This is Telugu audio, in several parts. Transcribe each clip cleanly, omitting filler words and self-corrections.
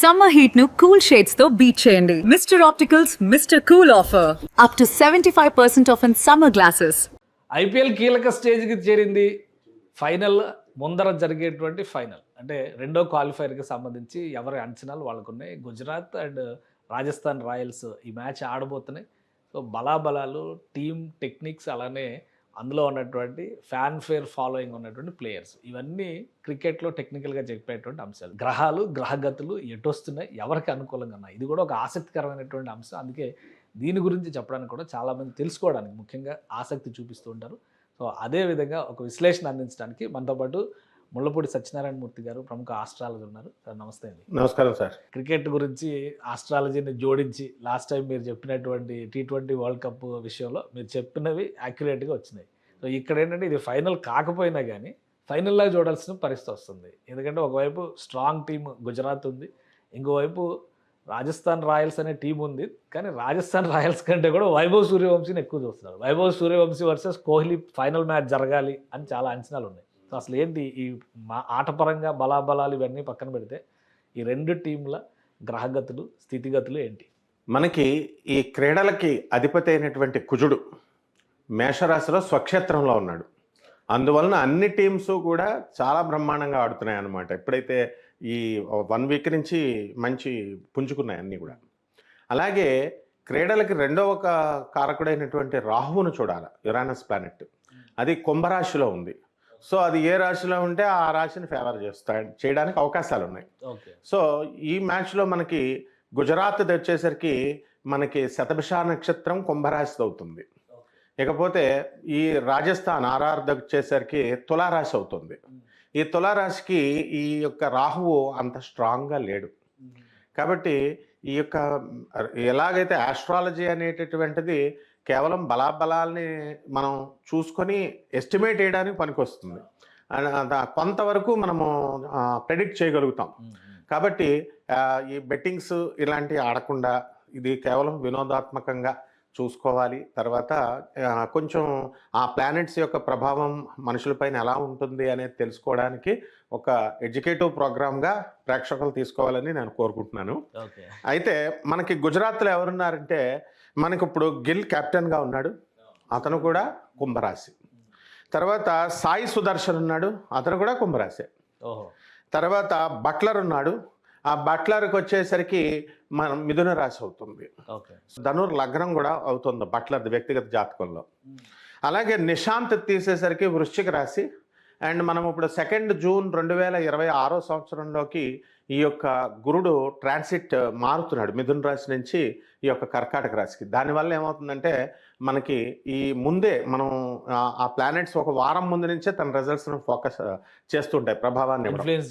Summer heat nu cool shades తో beat చేయండి. Mr. Opticals Mr. Cool offer. Up to 75% off in summer glasses. IPL కీలక స్టేజ్కి చేరింది. ఫైనల్ ముందర జరిగేటువంటి ఫైనల్ అంటే రెండో క్వాలిఫైర్కి సంబంధించి ఎవరి అంచనాలు వాళ్ళకున్నాయి. గుజరాత్ అండ్ రాజస్థాన్ రాయల్స్ ఈ మ్యాచ్ ఆడబోతున్నాయి. సో బలాబలాలు, టీమ్ టెక్నిక్స్, అలానే అందులో ఉన్నటువంటి ఫ్యాన్ ఫేర్ ఫాలోయింగ్ ఉన్నటువంటి ప్లేయర్స్, ఇవన్నీ క్రికెట్లో టెక్నికల్గా చెప్పేటువంటి అంశాలు. గ్రహాలు, గ్రహగతులు ఎటొస్తున్నాయి, ఎవరికి అనుకూలంగా ఉన్నాయి, ఇది కూడా ఒక ఆసక్తికరమైనటువంటి అంశం. అందుకే దీని గురించి చెప్పడానికి కూడా చాలామంది తెలుసుకోవడానికి ముఖ్యంగా ఆసక్తి చూపిస్తూ ఉంటారు. సో అదేవిధంగా ఒక విశ్లేషణ అందించడానికి మనతో పాటు ముళ్ళపూడి సత్యనారాయణ మూర్తి గారు, ప్రముఖ ఆస్ట్రాలజీ ఉన్నారు. సార్ నమస్తే అండి. నమస్కారం సార్. క్రికెట్ గురించి ఆస్ట్రాలజీని జోడించి లాస్ట్ టైం మీరు చెప్పినటువంటి T20 వరల్డ్ కప్ విషయంలో మీరు చెప్పినవి యాక్యురేట్గా వచ్చినాయి. సో ఇక్కడ ఏంటంటే ఇది ఫైనల్ కాకపోయినా కానీ ఫైనల్లా చూడాల్సిన పరిస్థితి వస్తుంది. ఎందుకంటే ఒకవైపు స్ట్రాంగ్ టీం గుజరాత్ ఉంది, ఇంకోవైపు రాజస్థాన్ రాయల్స్ అనే టీం ఉంది. కానీ రాజస్థాన్ రాయల్స్ కంటే కూడా వైభవ్ సూర్యవంశీని ఎక్కువ చూస్తున్నారు. Vaibhav Suryavanshi versus Kohli final match జరగాలి అని చాలా అంచనాలు ఉన్నాయి. సో అసలు ఏంటి ఈ ఆటపరంగా బలాబలాలు ఇవన్నీ పక్కన పెడితే ఈ రెండు టీంల గ్రహగతులు, స్థితిగతులు ఏంటి? మనకి ఈ క్రీడలకి అధిపతి అయినటువంటి కుజుడు మేషరాశిలో స్వక్షేత్రంలో ఉన్నాడు. అందువలన అన్ని టీమ్స్ కూడా చాలా బ్రహ్మాండంగా ఆడుతున్నాయి అన్నమాట. ఎప్పుడైతే ఈ 1 వీక్ నుంచి మంచి పుంజుకున్నాయి అన్నీ కూడా. అలాగే క్రీడలకి రెండవ కారకుడైనటువంటి రాహువును చూడాలి, యురానస్ ప్లానెట్. అది కుంభరాశిలో ఉంది. సో అది ఏ రాశిలో ఉంటే ఆ రాశిని ఫేవర్ చేయడానికి అవకాశాలు ఉన్నాయి. సో ఈ మ్యాచ్లో మనకి గుజరాత్ వచ్చేసరికి మనకి శతభిష నక్షత్రం కుంభరాశి అవుతుంది. ఇకపోతే ఈ రాజస్థాన్ ఆర్ఆర్ వచ్చేసరికి తులారాశి అవుతుంది. ఈ తులారాశికి ఈ యొక్క రాహువు అంత స్ట్రాంగ్గా లేడు. కాబట్టి ఈ యొక్క ఎలాగైతే ఆస్ట్రాలజీ అనేటటువంటిది కేవలం బలాబలాల్ని మనం చూసుకొని ఎస్టిమేట్ చేయడానికి పనికొస్తుంది. కొంతవరకు మనము ప్రెడిక్ట్ చేయగలుగుతాం. కాబట్టి ఈ బెట్టింగ్స్ ఇలాంటివి ఆడకుండా ఇది కేవలం వినోదాత్మకంగా చూసుకోవాలి. తర్వాత కొంచెం ఆ ప్లానెట్స్ యొక్క ప్రభావం మనుషులపైన ఎలా ఉంటుంది అనేది తెలుసుకోవడానికి ఒక ఎడ్యుకేటివ్ ప్రోగ్రామ్గా ప్రేక్షకులు తీసుకోవాలని నేను కోరుకుంటున్నాను. అయితే మనకి గుజరాత్లో ఎవరున్నారంటే మనకి ఇప్పుడు గిల్ కెప్టెన్గా ఉన్నాడు, అతను కూడా కుంభరాశి. తర్వాత సాయి సుదర్శన్ ఉన్నాడు, అతను కూడా కుంభరాశి. తర్వాత బట్లర్ ఉన్నాడు, ఆ బట్లర్కి వచ్చేసరికి మన మిథున రాశి అవుతుంది. ధనుర్ లగ్నం కూడా అవుతుంది బట్లర్ వ్యక్తిగత జాతకంలో. అలాగే నిశాంత్ తీసేసరికి వృశ్చిక రాశి. అండ్ మనం ఇప్పుడు 2 జూన్ 2026 సంవత్సరంలోకి ఈ యొక్క గురుడు ట్రాన్సిట్ మారుతున్నాడు మిథున రాశి నుంచి ఈ యొక్క కర్కాటక రాశికి. దానివల్ల ఏమవుతుందంటే మనకి ఈ ముందే మనం ఆ ప్లానెట్స్ ఒక వారం ముందు నుంచే తన రిజల్ట్స్ను ఫోకస్ చేస్తుంటాయి, ప్రభావాన్ని ఇన్ఫ్లుయెన్స్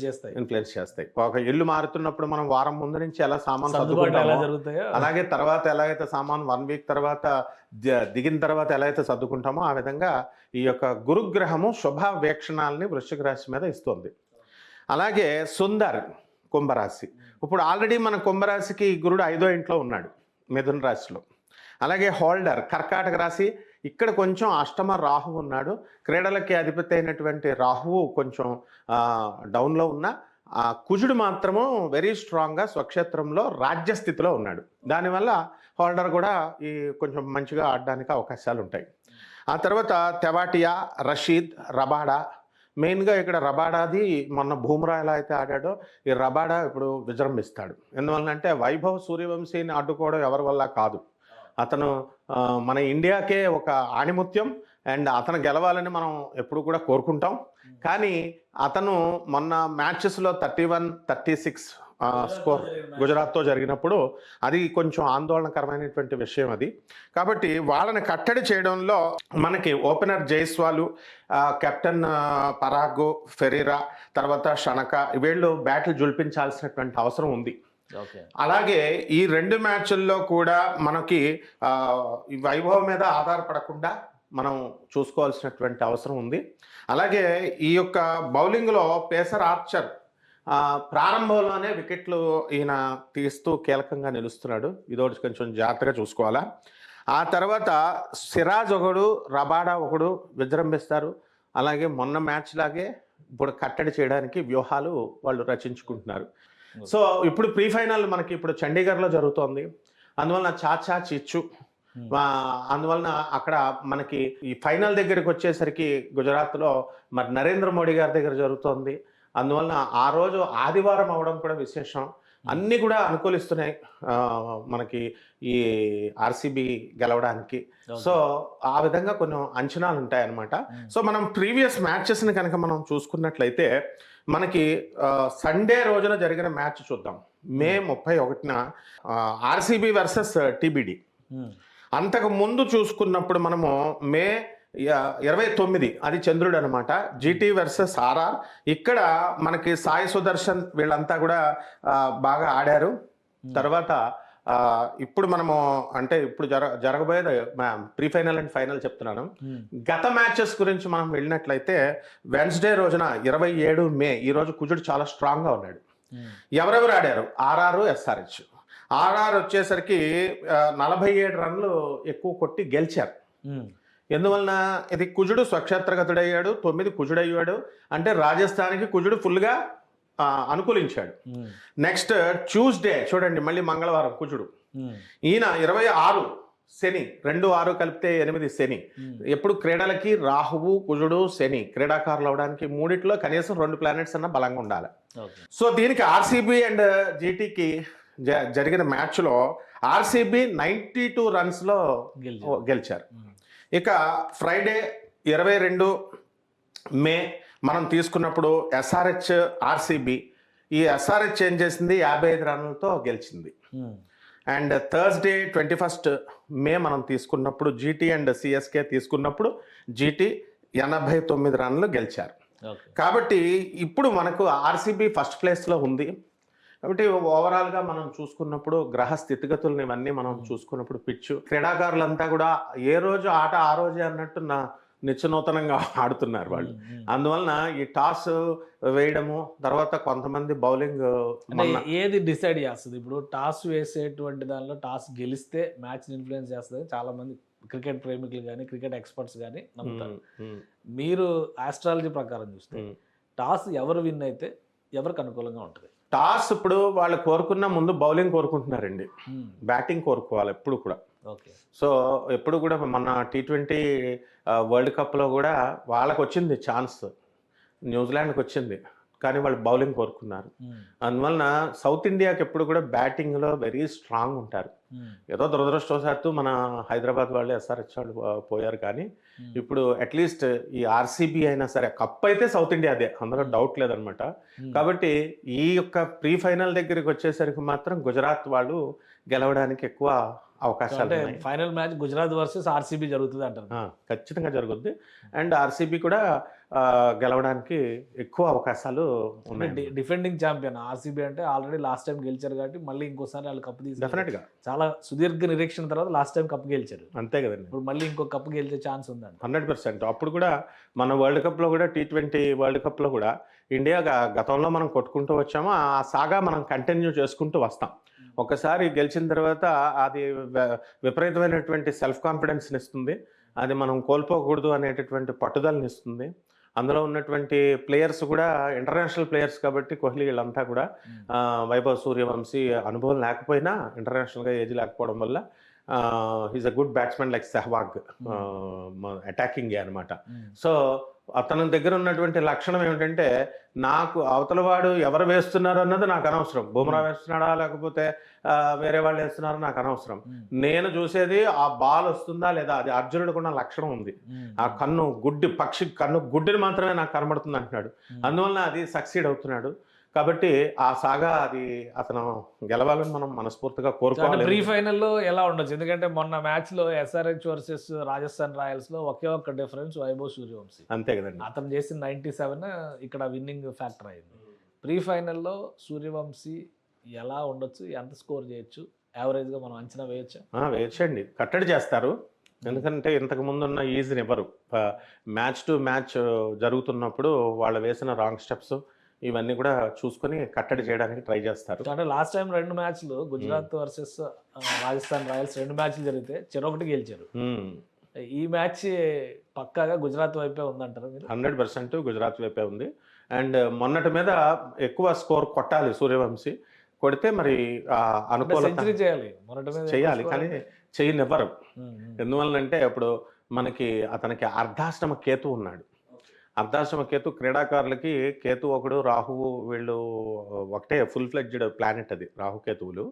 చేస్తాయి. ఒక ఇల్లు మారుతున్నప్పుడు మనం వారం ముందు నుంచి ఎలా సామాన్ సర్దుకుంటామో, అలాగే తర్వాత ఎలాగైతే సామాన్ 1 వీక్ తర్వాత దిగిన తర్వాత ఎలా అయితే సర్దుకుంటామో ఆ విధంగా ఈ యొక్క గురుగ్రహము శుభ వీక్షణాలని వృశ్చిక రాశి మీద ఇస్తుంది. అలాగే సుందర్ కుంభరాశి. ఇప్పుడు ఆల్రెడీ మన కుంభరాశికి గురుడు 5వ ఇంట్లో ఉన్నాడు మిథున రాశిలో. అలాగే హోల్డర్ కర్కాటక రాశి, ఇక్కడ కొంచెం అష్టమ రాహువు ఉన్నాడు. క్రీడలకి అధిపతి అయినటువంటి రాహువు కొంచెం డౌన్లో ఉన్న కుజుడు మాత్రము వెరీ స్ట్రాంగ్గా స్వక్షేత్రంలో రాజ్యస్థితిలో ఉన్నాడు. దానివల్ల హోల్డర్ కూడా ఈ కొంచెం మంచిగా ఆడడానికి అవకాశాలు ఉంటాయి. ఆ తర్వాత తెవాటియా, రషీద్, రబాడా. మెయిన్గా ఇక్కడ రబాడాది మొన్న బూమ్రా ఎలా అయితే ఆడాడో ఈ రబాడా ఇప్పుడు విజృంభిస్తాడు. ఎందువల్లంటే వైభవ్ సూర్యవంశీని అడ్డుకోవడం ఎవరి వల్ల కాదు. అతను మన ఇండియాకే ఒక ఆణిముత్యం. అండ్ అతను గెలవాలని మనం ఎప్పుడు కూడా కోరుకుంటాం. కానీ అతను మొన్న మ్యాచెస్లో 31, 36 స్కోర్ గుజరాత్తో జరిగినప్పుడు అది కొంచెం ఆందోళనకరమైనటువంటి విషయం అది. కాబట్టి వాళ్ళని కట్టడి చేయడంలో మనకి ఓపెనర్ జైస్వాలు, కెప్టెన్ పరాగ్, ఫెరీరా, తర్వాత షనక వీళ్ళు బ్యాట్లు జుల్పించాల్సినటువంటి అవసరం ఉంది. అలాగే ఈ 2 మ్యాచ్ల్లో కూడా మనకి వైభవం మీద ఆధారపడకుండా మనం చూసుకోవాల్సినటువంటి అవసరం ఉంది. అలాగే ఈ యొక్క బౌలింగ్లో పేసర్ ఆర్చర్ ప్రారంభంలోనే వికెట్లు ఈయన తీస్తూ కీలకంగా నిలుస్తున్నాడు. ఇదోటి కొంచెం జాగ్రత్తగా చూసుకోవాలా. ఆ తర్వాత సిరాజ్ ఒకడు, రబాడా ఒకడు విజృంభిస్తారు. అలాగే మొన్న మ్యాచ్ లాగే ఇప్పుడు కట్టడి చేయడానికి వ్యూహాలు వాళ్ళు రచించుకుంటున్నారు. సో ఇప్పుడు ప్రీ ఫైనల్ మనకి ఇప్పుడు చండీగఢ్లో జరుగుతోంది. అందువలన చాచా చిచ్చు అందువలన అక్కడ మనకి ఈ ఫైనల్ దగ్గరికి వచ్చేసరికి గుజరాత్లో మరి నరేంద్ర మోడీ గారి దగ్గర జరుగుతోంది. అందువలన ఆ రోజు ఆదివారం అవడం కూడా విశేషం. అన్నీ కూడా అనుకూలిస్తున్నాయి మనకి ఈ ఆర్సీబీ గెలవడానికి. సో ఆ విధంగా కొన్ని అంచనాలు ఉంటాయి అన్నమాట. సో మనం ప్రీవియస్ మ్యాచెస్ని కనుక మనం చూసుకున్నట్లయితే మనకి సండే రోజున జరిగిన మ్యాచ్ చూద్దాం. మే 31న ఆర్సీబీ వర్సెస్ టీబీడీ. అంతకు ముందు చూసుకున్నప్పుడు మనము మే 29 అది చంద్రుడు అనమాట, జీటీ వర్సెస్ ఆర్ఆర్. ఇక్కడ మనకి సాయి సుదర్శన్ వీళ్ళంతా కూడా బాగా ఆడారు. తర్వాత ఇప్పుడు మనము అంటే ఇప్పుడు జరగబోయేది ప్రీ ఫైనల్ అండ్ ఫైనల్ చెప్తున్నాను. గత మ్యాచెస్ గురించి మనం వెళ్ళినట్లయితే వెన్స్డే రోజున 27 మే ఈ రోజు కుజుడు చాలా స్ట్రాంగ్గా ఉన్నాడు. ఎవరెవరు ఆడారు? RR, SRH. ఆర్ఆర్ వచ్చేసరికి 47 రన్లు ఎక్కువ కొట్టి గెలిచారు. ఎందువలన ఇది కుజుడు స్వక్షేత్రగతుడయ్యాడు, 9 కుజుడయ్యాడు అంటే రాజస్థాన్కి కుజుడు ఫుల్గా అనుకూలించాడు. నెక్స్ట్ ట్యూస్డే చూడండి, మళ్ళీ మంగళవారం కుజుడు. ఈయన 26 శని, 2, 6 కలిపితే 8 శని. ఎప్పుడు క్రీడలకి రాహువు, కుజుడు, శని క్రీడాకారులు అవడానికి మూడిట్లో కనీసం 2 ప్లానెట్స్ అన్న బలంగా ఉండాలి. సో దీనికి ఆర్సీబీ అండ్ జీటీకి జరిగిన మ్యాచ్లో ఆర్సీబీ 92 రన్స్లో గెలిచారు. ఇక ఫ్రైడే 22 మే మనం తీసుకున్నప్పుడు ఎస్ఆర్హెచ్ ఆర్సీబీ, ఈ ఎస్ఆర్హెచ్ ఏం చేసింది 55 రన్లతో గెలిచింది. అండ్ థర్స్డే 21 మే మనం తీసుకున్నప్పుడు జీటీ అండ్ సిఎస్కే తీసుకున్నప్పుడు జీటీ 89 రన్లు గెలిచారు. కాబట్టి ఇప్పుడు మనకు ఆర్సీబీ ఫస్ట్ ప్లేస్లో ఉంది. కాబట్టి ఓవరాల్గా మనం చూసుకున్నప్పుడు గ్రహ స్థితిగతులను ఇవన్నీ మనం చూసుకున్నప్పుడు పిచ్చు క్రీడాకారులంతా కూడా ఏ రోజు ఆట ఆ రోజే అన్నట్టు నిత్యనూతనంగా ఆడుతున్నారు వాళ్ళు. అందువలన ఈ టాస్ వేయడము, తర్వాత కొంతమంది బౌలింగ్ ఏది డిసైడ్ చేస్తుంది? ఇప్పుడు టాస్ వేసేటువంటి దానిలో టాస్ గెలిస్తే మ్యాచ్ ఇన్ఫ్లుయెన్స్ చేస్తుంది చాలా మంది క్రికెట్ ప్రేమికులు కానీ క్రికెట్ ఎక్స్పర్ట్స్ కానీ నమ్ముతారు. మీరు ఆస్ట్రాలజీ ప్రకారం చూస్తే టాస్ ఎవరు విన్ అయితే ఎవరికి అనుకూలంగా ఉంటుంది? టాస్ ఇప్పుడు వాళ్ళు కోరుకున్న ముందు బౌలింగ్ కోరుకుంటున్నారండి, బ్యాటింగ్ కోరుకోవాలి ఎప్పుడు కూడా. సో ఎప్పుడు కూడా మన T20 వరల్డ్ కప్లో కూడా వాళ్ళకు వచ్చింది ఛాన్స్, న్యూజిలాండ్కి వచ్చింది, కానీ వాళ్ళు బౌలింగ్ కోరుకున్నారు. అందువలన సౌత్ ఇండియాకి ఎప్పుడు కూడా బ్యాటింగ్లో వెరీ స్ట్రాంగ్ ఉంటారు. ఏదో దురదృష్టవశాత్తు మన హైదరాబాద్ వాళ్ళు ఎస్ఆర్హెచ్ వాళ్ళు పోయారు, కానీ ఇప్పుడు అట్లీస్ట్ ఈ ఆర్సీబీ అయినా సరే కప్ అయితే సౌత్ ఇండియాదే, అందులో డౌట్ లేదనమాట. కాబట్టి ఈ యొక్క ప్రీ ఫైనల్ దగ్గరికి వచ్చేసరికి మాత్రం గుజరాత్ వాళ్ళు గెలవడానికి ఎక్కువ అవకాశాలు. Final match Gujarat versus RCB జరుగుతుంది అంటారు. ఖచ్చితంగా జరుగుద్ది. అండ్ ఆర్సీబీ కూడా గెలవడానికి ఎక్కువ అవకాశాలు ఉన్నాయి. డిఫెండింగ్ ఛాంపియన్ ఆర్సీబీ అంటే ఆల్రెడీ లాస్ట్ టైం గెలిచారు కాబట్టి మళ్ళీ ఇంకోసారి వాళ్ళు కప్పు తీసి డెఫినెట్గా చాలా సుదీర్ఘ నిరీక్షణ తర్వాత లాస్ట్ టైం కప్పు గెలిచారు. అంతే కదండి. ఇప్పుడు మళ్ళీ ఇంకో కప్పు గెలిచే ఛాన్స్ ఉందండి 100%. అప్పుడు కూడా మన వరల్డ్ కప్లో కూడా T20 వరల్డ్ కప్లో కూడా ఇండియా గతంలో మనం కొట్టుకుంటూ వచ్చాము, ఆ సాగా మనం కంటిన్యూ చేసుకుంటూ వస్తాం. ఒకసారి గెలిచిన తర్వాత అది విపరీతమైనటువంటి సెల్ఫ్ కాన్ఫిడెన్స్ని ఇస్తుంది, అది మనం కోల్పోకూడదు అనేటటువంటి పట్టుదలని ఇస్తుంది. అందులో ఉన్నటువంటి ప్లేయర్స్ కూడా ఇంటర్నేషనల్ ప్లేయర్స్ కాబట్టి కోహ్లీ వీళ్ళంతా కూడా వైభవ్ సూర్యవంశీ అనుభవం లేకపోయినా ఇంటర్నేషనల్గా ఏజ్ లేకపోవడం వల్ల is a good batsmen like Sehwag, attacking అనమాట. సో అతని దగ్గర ఉన్నటువంటి లక్షణం ఏమిటంటే నాకు అవతలవాడు ఎవరు వేస్తున్నారు అన్నది నాకు అనవసరం, బుమ్రా వేస్తున్నాడా లేకపోతే వేరే వాళ్ళు వేస్తున్నారో నాకు అనవసరం, నేను చూసేది ఆ బాల్ వస్తుందా లేదా, అది అర్జునుడికి ఉన్న లక్షణం ఉంది. ఆ కన్ను గుడ్డి పక్షి కన్ను గుడ్డిని మాత్రమే నాకు కనబడుతుంది అంటున్నాడు. అందువలన అది సక్సీడ్ అవుతున్నాడు. కాబట్టి ఆ సాగా అది అతను గెలవాలని మనం మనస్ఫూర్తిగా కోరుకోవాలి. ప్రీ ఫైనల్లో ఎలా ఉండొచ్చు? ఎందుకంటే మొన్న మ్యాచ్లో ఎస్ఆర్హెచ్ వర్సెస్ రాజస్థాన్ రాయల్స్లో ఒకే ఒక్క డిఫరెన్స్ వైభవ్ సూర్యవంశీ, అంతే కదండి. అతను చేసిన 97 ఇక్కడ విన్నింగ్ ఫ్యాక్టర్ అయింది. ప్రీ ఫైనల్లో సూర్యవంశీ ఎలా ఉండొచ్చు, ఎంత స్కోర్ చేయొచ్చు, యావరేజ్గా మనం అంచనా వేయొచ్చు? వేయచ్చండి, కట్టడి చేస్తారు. ఎందుకంటే ఇంతకు ముందు ఉన్న ఈజీని ఎవరు మ్యాచ్ టు మ్యాచ్ జరుగుతున్నప్పుడు వాళ్ళు వేసిన రాంగ్ స్టెప్స్ ఇవన్నీ కూడా చూసుకొని కట్టడి చేయడానికి ట్రై చేస్తారు. అంటే లాస్ట్ టైం 2 మ్యాచ్లు గుజరాత్ వర్సెస్ రాజస్థాన్ రాయల్స్ 2 మ్యాచ్లు జరిగితే చెరొకటి గెలిచారు. ఈ మ్యాచ్ పక్కాగా గుజరాత్ వైపే ఉందంటారు మీరు? 100% గుజరాత్ వైపే ఉంది. అండ్ మొన్నటి మీద ఎక్కువ స్కోర్ కొట్టాలి సూర్యవంశీ. కొడితే మరి అనుకూలత సెంచరీ చేయాలి మొన్నటి మీద చేయాలి, ఎక్కువ కానీ score చేయనివ్వరు. ఉమ్, ఉమ్. ఎందువల్లంటే ఇప్పుడు మనకి అతనికి అర్ధాష్టమ కేతు ఉన్నాడు. అర్ధాష్టమ కేతు క్రీడాకారులకి కేతు ఒకడు, రాహువు వీళ్ళు ఒకటే ఫుల్ ఫ్లెడ్జ్డ్ ప్లానెట్ అది రాహుకేతువులు.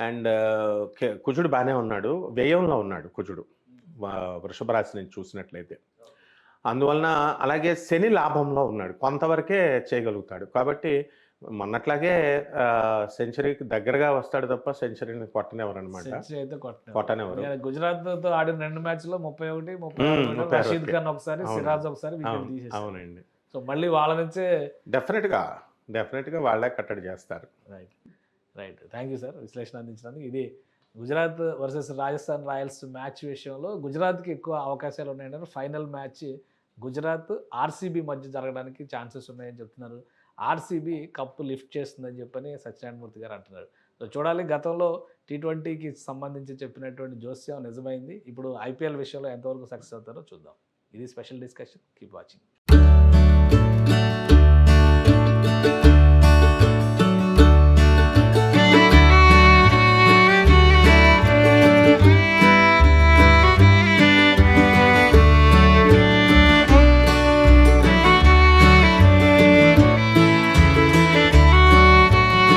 అండ్ కుజుడు బాగానే ఉన్నాడు, వ్యయంలో ఉన్నాడు కుజుడు వృషభ రాశి నుంచి చూసినట్లయితే. అందువలన అలాగే శని లాభంలో ఉన్నాడు, కొంతవరకే చేయగలుగుతాడు. కాబట్టి మొన్నట్లాగే సెంచరీకి దగ్గరగా వస్తాడు తప్ప సెంచరీని కొట్టనివ్వరు అనమాట. సెంచరీ అయితే కొట్టనివ్వరు. గుజరాత్ తో ఆడిన 2 మ్యాచ్లో 31, 36 రషీద్ ఖాన్ ఒకసారి, అవును. సిరాజ్ ఒకసారి వికెట్ అవును, తీసేసారు. అవునండి. సో మళ్ళీ వాళ్ళ నుంచే డెఫినెట్గా వాళ్ళే కట్టడి చేస్తారు. రైట్ థ్యాంక్ యూ సార్ విశ్లేషణ అందించినందుకు. ఇది Gujarat versus Rajasthan Royals match విషయంలో గుజరాత్కి ఎక్కువ అవకాశాలు ఉన్నాయంటారు. ఫైనల్ మ్యాచ్ గుజరాత్ ఆర్సీబీ మధ్య జరగడానికి ఛాన్సెస్ ఉన్నాయని చెప్తున్నారు. ఆర్సీబీ కప్పు లిఫ్ట్ చేస్తుందని చెప్పని సత్యనారాయణమూర్తి గారు అంటున్నారు. సో చూడాలి, గతంలో T20కి సంబంధించి చెప్పినటువంటి జోస్యం నిజమైంది. ఇప్పుడు ఐపీఎల్ విషయంలో ఎంతవరకు సక్సెస్ అవుతారో చూద్దాం. ఇది స్పెషల్ డిస్కషన్. Keep watching.